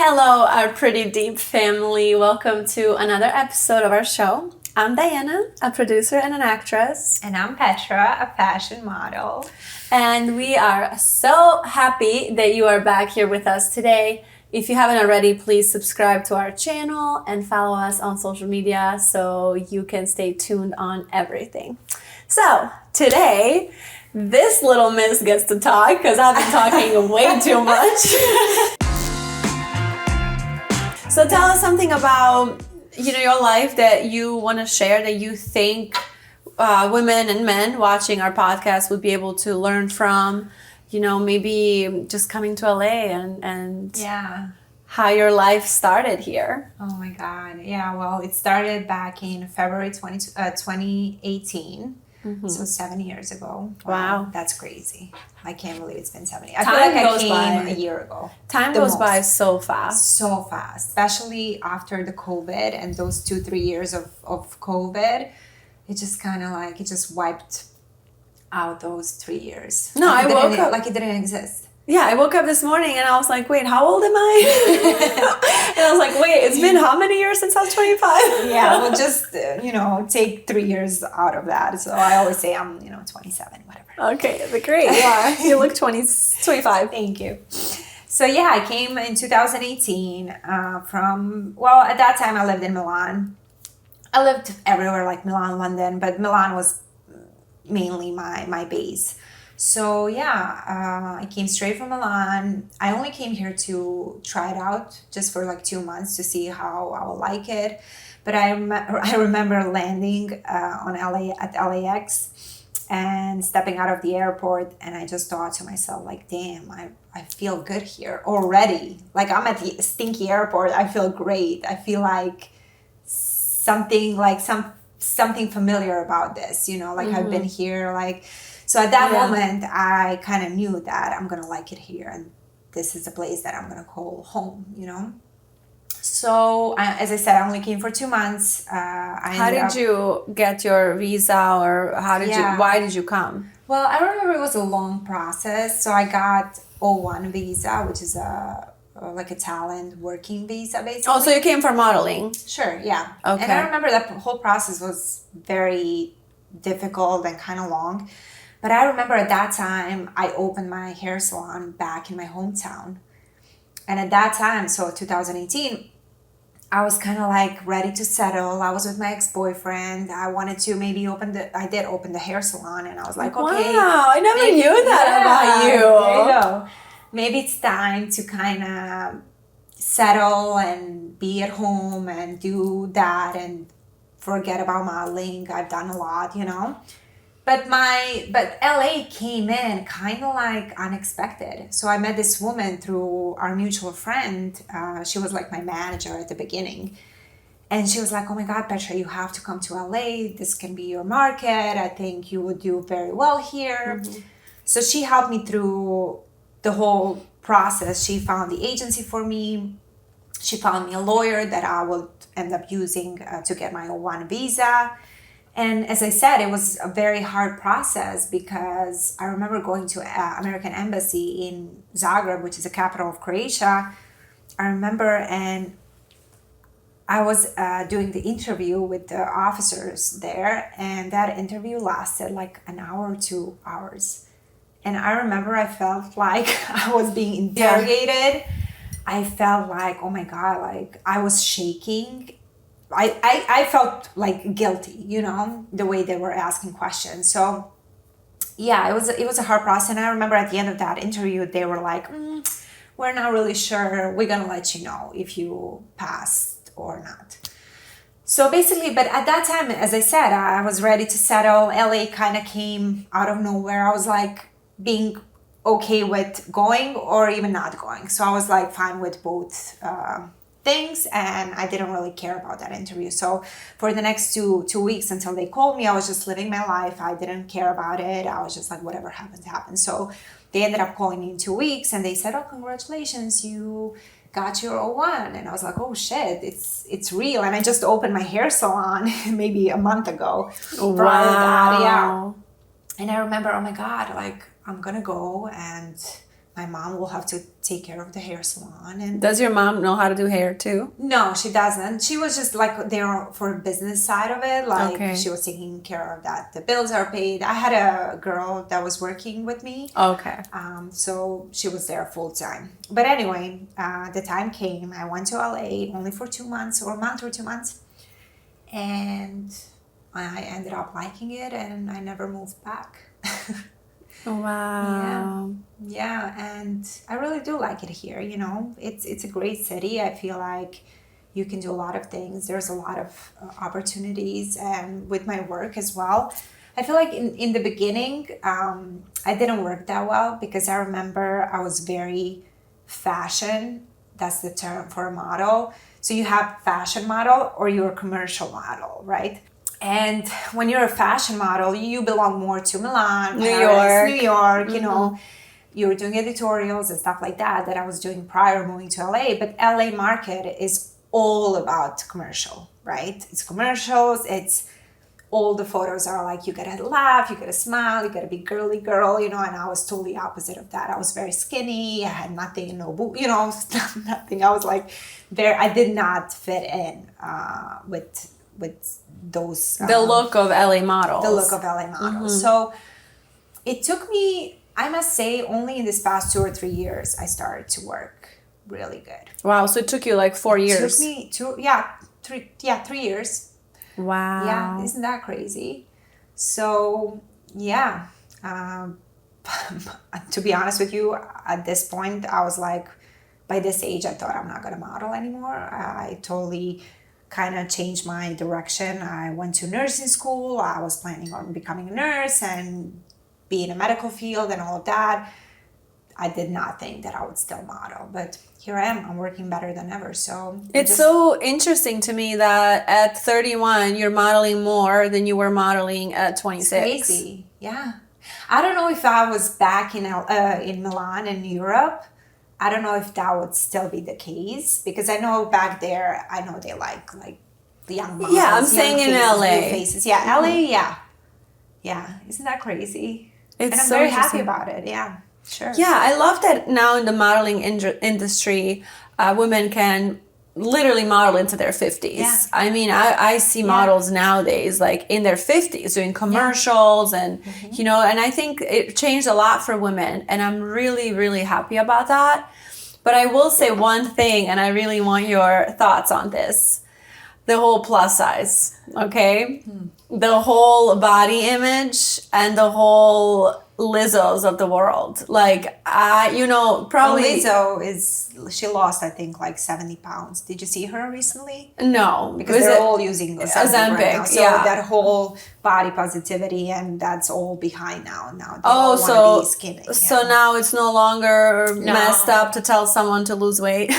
Hello, our pretty deep family. Welcome to another episode of our show. I'm Dajana, a producer and an actress. And I'm Petra, a fashion model. And we are so happy that you are back here with us today. If you haven't already, please subscribe to our channel and follow us on social media so you can stay tuned on everything. So, today, this little miss gets to talk because I've been talking way too much. So tell us something about, your life that you want to share, that you think women and men watching our podcast would be able to learn from, maybe just coming to LA and how your life started here. Oh my God. Yeah, well, it started back in February 2018. Mm-hmm. So 7 years ago. Wow. That's crazy. I can't believe it's been 7 years. I feel like I came a year ago. Time goes by so fast. So fast. Especially after the COVID and those 2-3 years of COVID. It just kind of like, it just wiped out those 3 years. No, I woke up. Like it didn't exist. Yeah, I woke up this morning and I was like, wait, how old am I? And I was like, wait, it's been how many years since I was 25? Yeah, well, just, take 3 years out of that. So I always say I'm, 27, whatever. Okay, great. Yeah, you look 25. Thank you. So yeah, I came in 2018 at that time I lived in Milan. I lived everywhere like Milan, London, but Milan was mainly my base. So yeah, I came straight from Milan. I only came here to try it out just for like 2 months to see how I will like it. But I remember landing at LAX and stepping out of the airport, and I just thought to myself like, damn, I feel good here already. Like I'm at the stinky airport. I feel great. I feel like something familiar about this, I've been here like. So at that moment, I kind of knew that I'm going to like it here. And this is a place that I'm going to call home, So as I said, I only came for 2 months. How did you get your visa, or why did you come? Well, I remember it was a long process. So I got O1 visa, which is like a talent working visa, basically. Oh, so you came for modeling? Sure, yeah. Okay. And I remember that whole process was very difficult and kind of long. But I remember at that time, I opened my hair salon back in my hometown. And at that time, so 2018, I was kind of like ready to settle. I was with my ex-boyfriend. I wanted to maybe I did open the hair salon, and I was like, okay. Wow, I never knew that about you. There you go. Maybe it's time to kind of settle and be at home and do that and forget about modeling. I've done a lot, But LA came in kind of like unexpected. So I met this woman through our mutual friend. She was like my manager at the beginning. And she was like, oh my God, Petra, you have to come to LA. This can be your market. I think you would do very well here. Mm-hmm. So she helped me through the whole process. She found the agency for me. She found me a lawyer that I would end up using to get my O1 visa. And as I said, it was a very hard process because I remember going to American Embassy in Zagreb, which is the capital of Croatia. I remember, and I was doing the interview with the officers there, and that interview lasted like an hour or 2 hours. And I remember I felt like I was being interrogated. Yeah. I felt like, oh my God, like I was shaking. I felt like guilty, the way they were asking questions. So yeah, it was a hard process. And I remember at the end of that interview, they were like, we're not really sure. We're going to let you know if you passed or not. So basically, but at that time, as I said, I was ready to settle. LA kind of came out of nowhere. I was like being okay with going or even not going. So I was like fine with both things, and I didn't really care about that interview. So for the next two weeks until they called me, I was just living my life. I didn't care about it. I was just like, whatever happens, happens. So they ended up calling me in 2 weeks, and they said, oh, congratulations, you got your O1. And I was like, oh shit, it's real. And I just opened my hair salon maybe a month ago. Wow. Yeah. And I remember, oh my God, like I'm gonna go and my mom will have to take care of the hair salon. And does your mom know how to do hair too? no, she doesn't. She was just like there for business side of it. Like Okay. she was taking care of that. The bills are paid. I had a girl that was working with me. Okay. So she was there full time. But anyway, the time came. I went to LA only for 2 months or a month or 2 months. And I ended up liking it and I never moved back. Wow. Yeah, and I really do like it here, you know. It's a great city. I feel like you can do a lot of things. There's a lot of opportunities, and with my work as well. I feel like in the beginning, I didn't work that well because I remember I was very fashion. That's the term for a model. So you have fashion model or you're a commercial model, right? And when you're a fashion model, you belong more to Milan, New Paris, York. New York, you know. You're doing editorials and stuff like that I was doing prior moving to LA. But LA market is all about commercial, right? It's commercials. It's all the photos are like, you gotta laugh, you gotta smile, you gotta be girly girl, you know. And I was totally opposite of that. I was very skinny. I had nothing, you know, nothing. I was like I did not fit in with those The look of LA models. the look of LA models. So it took me, I must say, only in this past 2 or 3 years I started to work really good. Wow. So it took you like 4 years. It took me 3 years. Wow. Yeah, isn't that crazy? So yeah, to be honest with you, at this point I was like, by this age I thought I'm not gonna model anymore. I totally kind of changed my direction. I went to nursing school. I was planning on becoming a nurse and be in a medical field and all of that. I did not think that I would still model, but here I am. I'm working better than ever. So it's so interesting to me that at 31 you're modeling more than you were modeling at 26. It's crazy. Yeah. I don't know if I was back in Milan and Europe. I don't know if that would still be the case because I know back there, I know they like the young models. Yeah, I'm saying in LA. New faces. Yeah, LA. Yeah, yeah. Isn't that crazy? It's and I'm so very happy interesting. about it. Yeah, sure. Yeah, I love that now in the modeling industry, women can literally model into their 50s. Yeah. I mean, I see models nowadays like in their 50s doing commercials and, you know, and I think it changed a lot for women and I'm really, really happy about that. But I will say one thing, and I really want your thoughts on this. The whole plus size, okay? The whole body image and the whole Lizzos of the world. Like, you know, probably... Lizzo she lost, I think, like 70 pounds. Did you see her recently? No. Because they're all using Ozempic right now. So that whole body positivity and that's all behind now. Now they all want to be skinny. So now it's no longer messed up to tell someone to lose weight.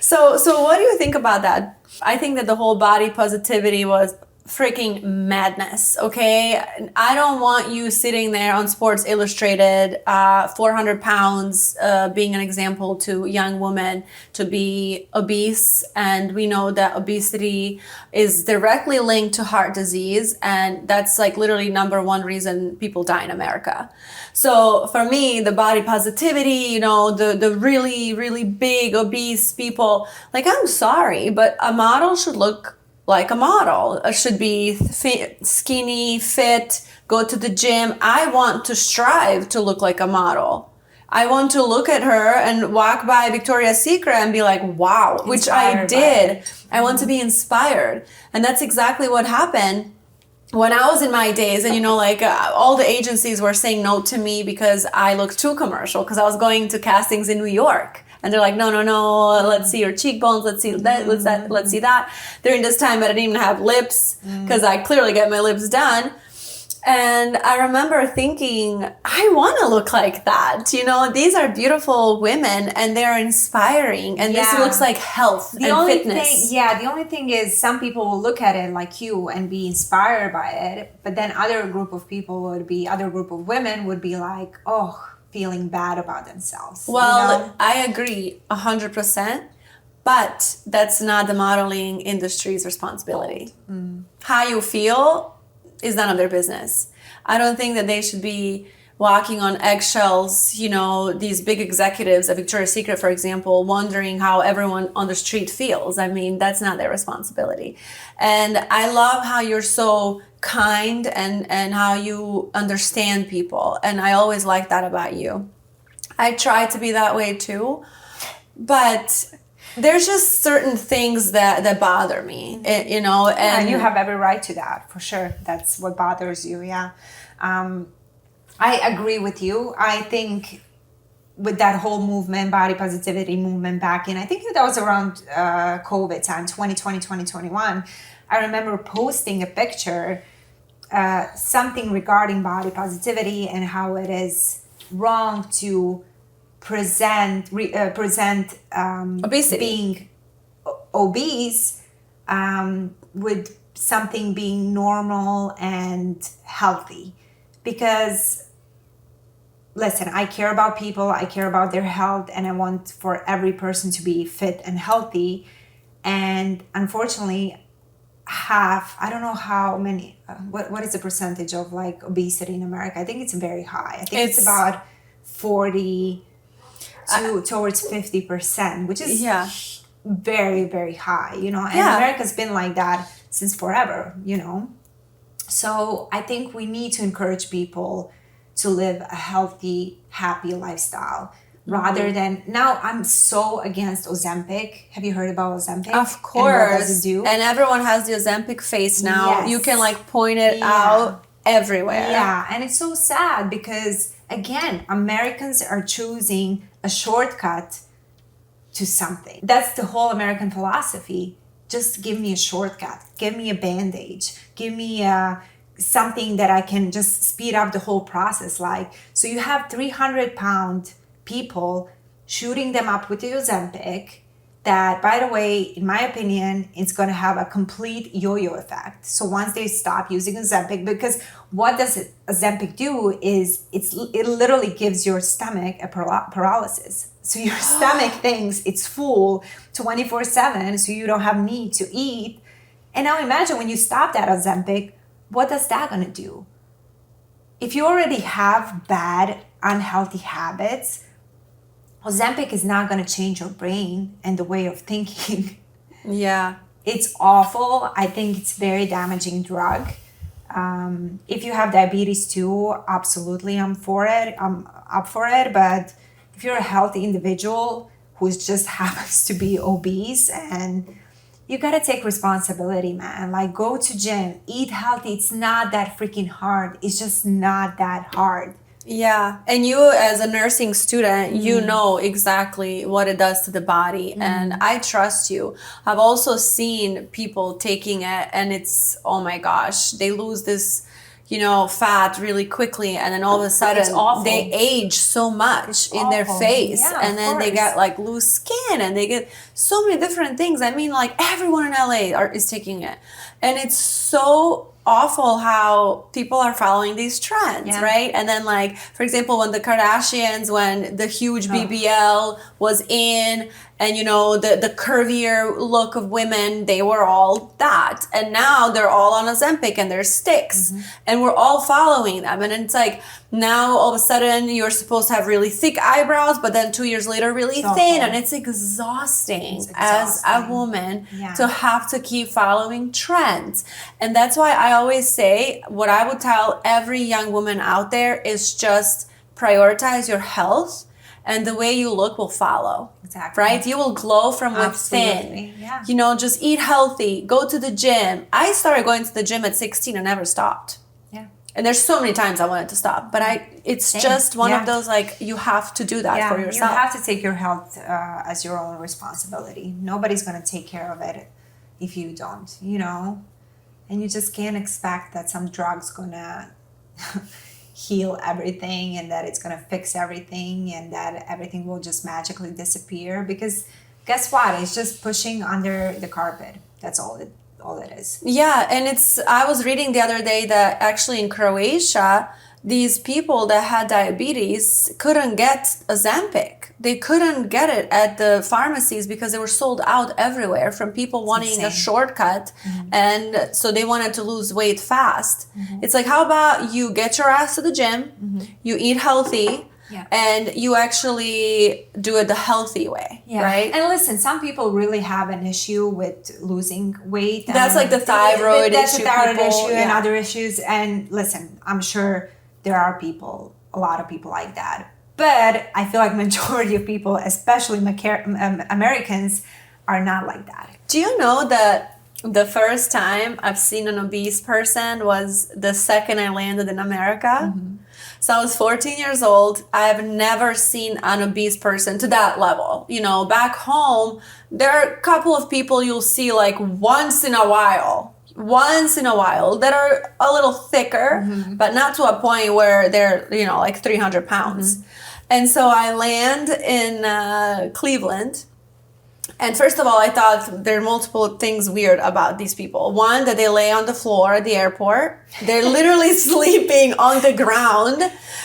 So what do you think about that? I think that the whole body positivity was freaking madness, okay? I don't want you sitting there on Sports Illustrated, 400 pounds, being an example to young women to be obese. And we know that obesity is directly linked to heart disease. And that's like literally number one reason people die in America. So for me, the body positivity, you know, the really, really big obese people, like, I'm sorry, but a model should look like a model. It should be skinny, fit, go to the gym. I want to strive to look like a model. I want to look at her and walk by Victoria's Secret and be like, wow, which I did. I want to be inspired. And that's exactly what happened when I was in my days. And, you know, like all the agencies were saying no to me because I looked too commercial because I was going to castings in New York. And they're like, no, let's see your cheekbones, let's see that, let's see that. During this time, I didn't even have lips because I clearly get my lips done. And I remember thinking, I want to look like that. You know, these are beautiful women and they're inspiring. And this looks like health and fitness. The only thing is some people will look at it like you and be inspired by it. But then other group of women would be like, oh, feeling bad about themselves. Well, you know? I agree 100%, but that's not the modeling industry's responsibility. How you feel is none of their business. I don't think that they should be walking on eggshells, you know, these big executives at Victoria's Secret, for example, wondering how everyone on the street feels. I mean, that's not their responsibility. And I love how you're so kind and how you understand people. And I always like that about you. I try to be that way too, but there's just certain things that bother me, you know. And you have every right to that, for sure. That's what bothers you, yeah. I agree with you. I think with that whole movement, body positivity movement back in, I think that was around COVID time, 2020, 2021. I remember posting a picture, something regarding body positivity and how it is wrong to present obesity, being obese with something being normal and healthy. Because listen, I care about people, I care about their health, and I want for every person to be fit and healthy. And unfortunately, I don't know how many, what is the percentage of like obesity in America? I think it's very high. I think it's about 40 towards 50%, which is very, very high, you know. And America's been like that since forever, you know. So I think we need to encourage people to live a healthy, happy lifestyle rather than, now I'm so against Ozempic. Have you heard about Ozempic? Of course. And what does it do? And everyone has the Ozempic face now. Yes. You can like point it out everywhere. Yeah, and it's so sad because again, Americans are choosing a shortcut to something. That's the whole American philosophy. Just give me a shortcut. Give me a bandage. Give me something that I can just speed up the whole process. Like, so you have 300-pound people shooting them up with the Ozempic that, by the way, in my opinion, it's going to have a complete yo-yo effect. So once they stop using Ozempic, because what does Ozempic do is it literally gives your stomach a paralysis. So your stomach thinks it's full 24/7, so you don't have need to eat. And now imagine when you stop that Ozempic, what is that going to do? If you already have bad, unhealthy habits, Ozempic is not going to change your brain and the way of thinking. Yeah. It's awful. I think it's very damaging drug. If you have diabetes too, absolutely I'm up for it. But if you're a healthy individual who just happens to be obese, and you got to take responsibility, man. Like, go to gym, eat healthy. It's not that freaking hard. It's just not that hard. Yeah. And you as a nursing student, you know exactly what it does to the body. And I trust you. I've also seen people taking it and it's, oh my gosh, they lose this, you know, fat really quickly. And then all of a sudden they age so much in their face. And then they get like loose skin and they get so many different things. I mean, like everyone in LA is taking it. And it's so awful how people are following these trends, right? And then like, for example, when the Kardashians, when the huge BBL was in, and you know, the curvier look of women, they were all that. And now they're all on Ozempic and they're sticks. And we're all following them. And it's like, now all of a sudden you're supposed to have really thick eyebrows, but then 2 years later really thin. And it's exhausting as a woman to have to keep following trends. And that's why I always say, what I would tell every young woman out there is just prioritize your health, and the way you look will follow. Exactly. Right? You will glow from within. Yeah. You know, just eat healthy, go to the gym. I started going to the gym at 16 and never stopped. Yeah. And there's so many times I wanted to stop, but it's just one of those, like, you have to do that for yourself. You have to take your health as your own responsibility. Nobody's going to take care of it if you don't, you know? And you just can't expect that some drug's going to heal everything and that it's going to fix everything and that everything will just magically disappear, because guess what? It's just pushing under the carpet. That's all it is. Yeah, and I was reading the other day that actually in Croatia, these people that had diabetes couldn't get Ozempic. They couldn't get it at the pharmacies because they were sold out everywhere from people wanting a shortcut. And so they wanted to lose weight fast. It's like, how about you get your ass to the gym, you eat healthy, and you actually do it the healthy way, right? And listen, some people really have an issue with losing weight. That's like the thyroid that's issue. The thyroid people, issue and other issues. And listen, I'm sure there are people, a lot of people like that. But I feel like majority of people, especially Americans, are not like that. Do you know that the first time I've seen an obese person was the second I landed in America? So I was 14 years old. I have never seen an obese person to that level. You know, back home, there are a couple of people you'll see like once in a while that are a little thicker, but not to a point where they're, you know, like 300 pounds. And so I land in Cleveland. And first of all, I thought there are multiple things weird about these people. One, that they lay on the floor at the airport. They're literally sleeping on the ground.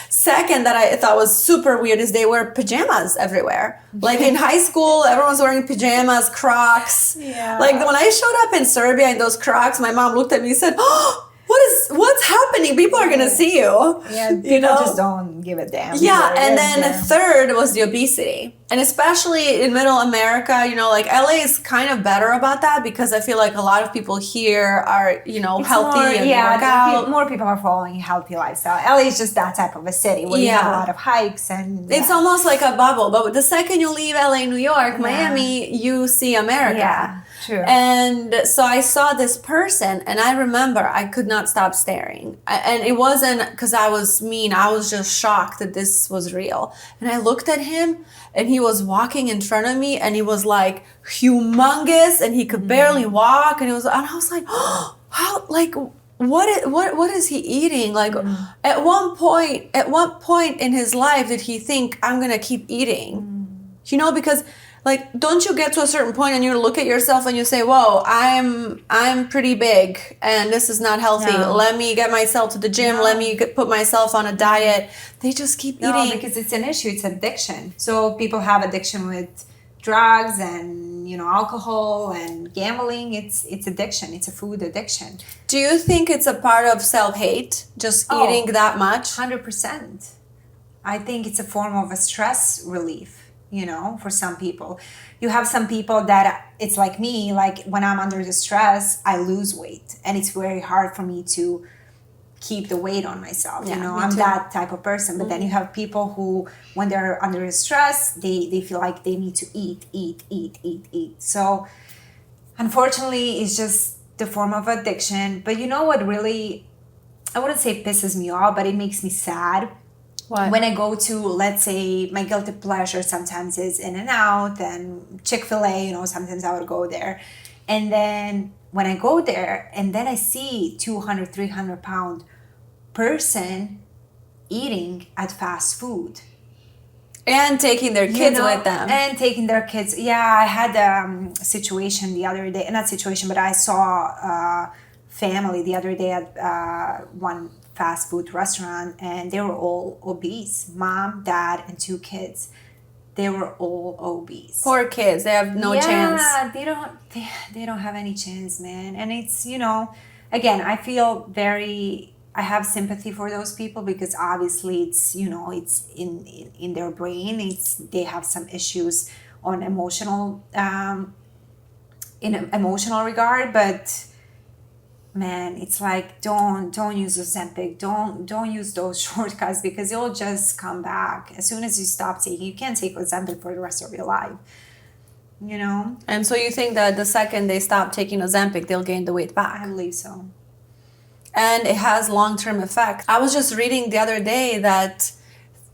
Second, that I thought was super weird is they wear pajamas everywhere. Like in high school, everyone's wearing pajamas, Crocs. Like when I showed up in Serbia in those Crocs, my mom looked at me and said, "Oh, what's happening? People are gonna see you." You know? Just don't give a damn. And then third was the obesity. And especially in middle America, you know, like LA is kind of better about that because I feel like a lot of people here are, you know, it's healthy and work out. More people are following a healthy lifestyle. LA is just that type of a city where you have a lot of hikes and it's almost like a bubble. But the second you leave LA, New York, Miami, you see America. Yeah, true. And so I saw this person and I remember I could not stop staring. And it wasn't because I was mean. I was just shocked that this was real. And I looked at him and he was walking in front of me and he was like humongous and he could barely walk. And I was like, oh, how, like, what is he eating? Like at what point in his life did he think I'm going to keep eating? You know, because like, don't you get to a certain point and you look at yourself and you say, whoa, I'm pretty big and this is not healthy. No. Let me get myself to the gym. No. Let me put myself on a diet. They just keep eating. Because it's an issue. It's addiction. So people have addiction with drugs and, you know, alcohol and gambling. It's addiction. It's a food addiction. Do you think it's a part of self-hate, just eating that much? 100%. I think it's a form of a stress relief. You know, for some people, you have some people that it's like me, like when I'm under the stress, I lose weight and it's very hard for me to keep the weight on myself. You know, I'm that type of person. But then you have people who, when they're under the stress, they feel like they need to eat. So unfortunately, it's just the form of addiction. But you know what really, I wouldn't say pisses me off, but it makes me sad. What? When I go to, let's say, my guilty pleasure sometimes is In-N-Out and Chick-fil-A, you know, sometimes I would go there. And then when I go there and then I see 200, 300 pound person eating at fast food. And taking their kids with them. And taking their kids. Yeah, I had a situation the other day, not situation, but I saw a family the other day at one fast food restaurant and they were all obese. Mom, dad, and 2 kids. They were all obese. Poor kids, they have no chance. Yeah, they don't have any chance, man. And it's, you know, again, I feel I have sympathy for those people because obviously it's, you know, it's in their brain. They have some issues on emotional in an emotional regard, but man, it's like don't use Ozempic, don't use those shortcuts because you'll just come back as soon as you stop taking. You can't take Ozempic for the rest of your life, you know. And so you think that the second they stop taking Ozempic, they'll gain the weight back? I believe so. And it has long-term effects. I was just reading the other day that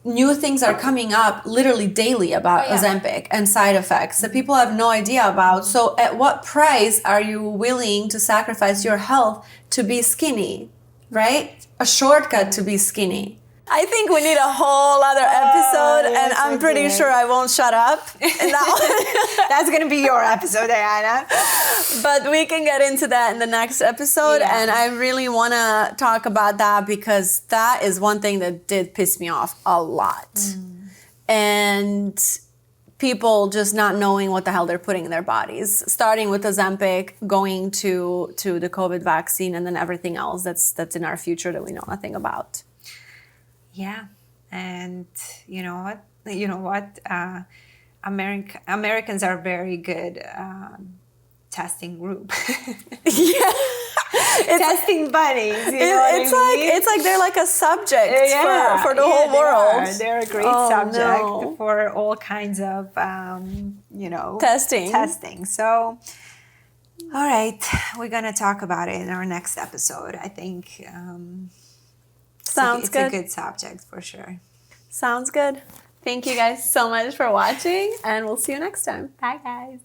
new things are coming up literally daily about Ozempic and side effects that people have no idea about. So at what price are you willing to sacrifice your health to be skinny, right? A shortcut to be skinny. I think we need a whole other episode, and yes, I'm pretty okay. sure I won't shut up in that one. That's going to be your episode, Diana. But we can get into that in the next episode, Yeah. and I really want to talk about that because that is one thing that did piss me off a lot. And people just not knowing what the hell they're putting in their bodies, starting with Ozempic, going to the COVID vaccine, and then everything else that's in our future that we know nothing about. Yeah, and you know what? Americans are very good testing group. Yeah. Testing buddies. It's like they're like a subject for the whole world. They're a great subject for all kinds of testing. So, all right, we're gonna talk about it in our next episode. I think Sounds good. It's a good subject for sure. Sounds good. Thank you guys so much for watching, and we'll see you next time. Bye, guys.